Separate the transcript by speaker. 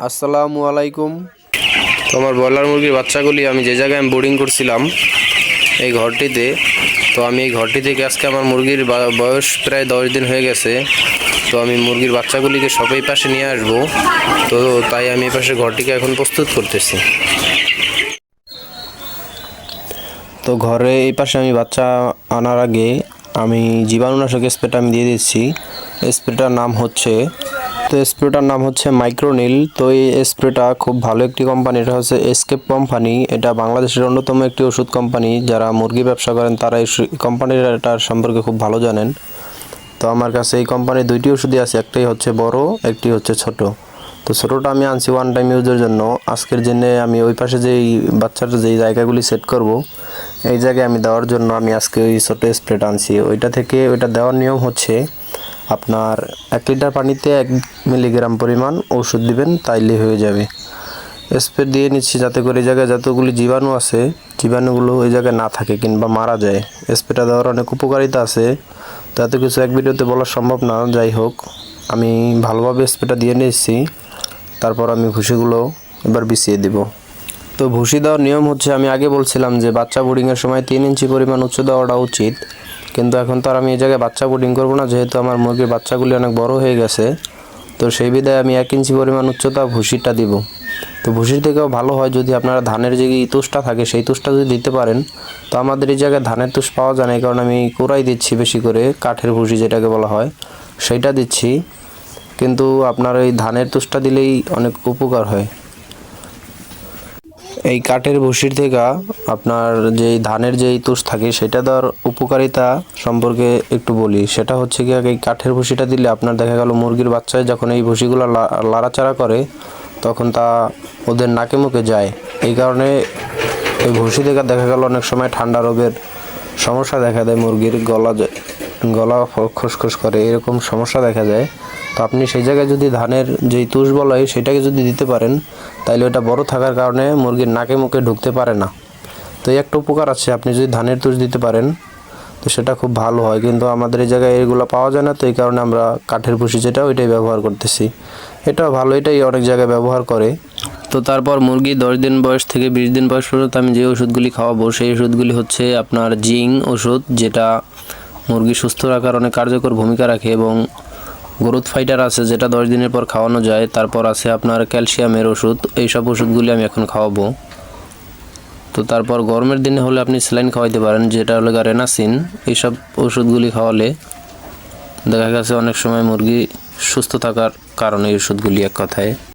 Speaker 1: আসসালামু আলাইকুম। তো আমার ব্রয়লার মুরগির বাচ্চাগুলি আমি যে জায়গায় বোর্ডিং করছিলাম এই ঘরটিতে, তো আমি এই ঘরটি থেকে আজকে আমার মুরগির বয়স প্রায় 10 দিন হয়ে গেছে। তো আমি মুরগির বাচ্চাগুলিকে সবাই পাশে নিয়ে আসব, তো তাই আমি এই পাশে ঘরটিকে এখন প্রস্তুত করতেছি। তো ঘরে এই পাশে আমি বাচ্চা আনার আগে আমি জীবাণুনাশক স্প্রেটা আমি দিয়ে দিচ্ছি। স্প্রেটার নাম হচ্ছে মাইক্রোনিল। তো এই স্প্রেটা খুব ভালো একটি কোম্পানি, এটা হচ্ছে এসকেপ কোম্পানি। এটা বাংলাদেশের অন্যতম একটি ওষুধ কোম্পানি। যারা মুরগি ব্যবসা করেন তারা এই কোম্পানিটার সম্পর্কে খুব ভালো জানেন। তো আমার কাছে এই কোম্পানির দুইটি ওষুধই আছে, একটাই হচ্ছে বড়, একটি হচ্ছে ছোট। তো ছোটোটা আমি আনছি ওয়ান টাইম ইউজের জন্য। আজকের জন্যে আমি ওই পাশে যেই বাচ্চাটা যেই জায়গাগুলি সেট করব এই জায়গায় আমি দেওয়ার জন্য আমি আজকে ওই ছোটো স্প্রেটা আনছি। ওইটা দেওয়ার নিয়ম হচ্ছে আপনার 1 লিটার পানিতে 1 মিলিগ্রাম পরিমাণ ওষুধ দিবেন, তাইলে হয়ে যাবে। স্প্রে দিয়ে নিচ্ছি যাতে করে এই জায়গায় যতগুলি জীবাণু আছে জীবাণুগুলো ওই জায়গায় না থাকে কিংবা মারা যায়। স্প্রেটা দেওয়ার অনেক উপকারিতা আছে, তো এত কিছু এক ভিডিওতে বলা সম্ভব না। যাই হোক, আমি ভালোভাবে স্প্রেটা দিয়ে নিচ্ছি, তারপর আমি ভুসিগুলো এবার বিছিয়ে দিব। তো ভুসি দেওয়ার নিয়ম হচ্ছে, আমি আগে বলছিলাম যে বাচ্চা বোর্ডিংয়ের সময় 3 ইঞ্চি পরিমাণ উচ্চ দেওয়াটা উচিত, কিন্তু এখন তো আর আমি এই জায়গায় বাচ্চা বোর্ডিং করবো না, যেহেতু আমার মুরগির বাচ্চাগুলি অনেক বড় হয়ে গেছে। তো সেই বিধায় আমি 1 ইঞ্চি পরিমাণ উচ্চতা ভুসিটা দিব। তো ভুসির থেকেও ভালো হয় যদি আপনারা ধানের যে তুষটা থাকে সেই তুষটা যদি দিতে পারেন। তো আমাদের এই জায়গায় ধানের তুষ পাওয়া যায় না, এই কারণে আমি কুড়াই দিচ্ছি বেশি করে, কাঠের ভুসি যেটাকে বলা হয় সেইটা দিচ্ছি। কিন্তু আপনার এই ধানের তুষটা দিলেই অনেক উপকার হয়। এই কাঠের ভুসির থেকে আপনার যেই ধানের যেই তুষ থাকে সেটা দেওয়ার উপকারিতা সম্পর্কে একটু বলি। সেটা হচ্ছে কি, এই কাঠের ভুসিটা দিলে আপনার দেখা গেল মুরগির বাচ্চায় যখন এই ভুসিগুলো লাড়াচাড়া করে তখন তা ওদের নাকে মুখে যায়। এই কারণে এই ভুসি থেকে দেখা গেল অনেক সময় ঠান্ডা রোগের সমস্যা দেখা দেয়, মুরগির গলা খসখস করে, এরকম সমস্যা দেখা যায়। তো আপনি সেই জায়গায় যদি ধানের যেই তুষ বলা হয় সেটাকে যদি দিতে পারেন, তাইলে ওটা বড় থাকার কারণে মুরগির নাকে মুখে ঢুকতে পারে না। তো এই একটা উপকার আছে, আপনি যদি ধানের তুষ দিতে পারেন তো সেটা খুব ভালো হয়। কিন্তু আমাদের এই জায়গায় এগুলো পাওয়া যায় না, তো এই কারণে আমরা কাঠের ভুসি যেটা ওইটাই ব্যবহার করতেছি। এটাও ভালো, এটাই অনেক জায়গায় ব্যবহার করে। তো তারপর মুরগি 10 দিন বয়স থেকে 20 দিন বয়স পর্যন্ত আমি যে ওষুধগুলি খাওয়াবো সেই ওষুধগুলি হচ্ছে আপনার জিং ওষুধ, যেটা মুরগি সুস্থ রাখার অনেক কার্যকর ভূমিকা রাখে, এবং গ্রোথ ফাইটার আছে যেটা 10 দিনের পর খাওয়ানো যায়। তারপর আছে আপনার ক্যালসিয়ামের ওষুধ, এইসব ওষুধগুলি আমি এখন খাওয়াবো। তো তারপর গরমের দিনে হলে আপনি স্যালাইন খাওয়াইতে পারেন, যেটা হলো রেনাসিন। এইসব ওষুধগুলি খাওয়ালে দেখা গেছে অনেক সময় মুরগি সুস্থ থাকার কারণে এই ওষুধগুলি এক কথায়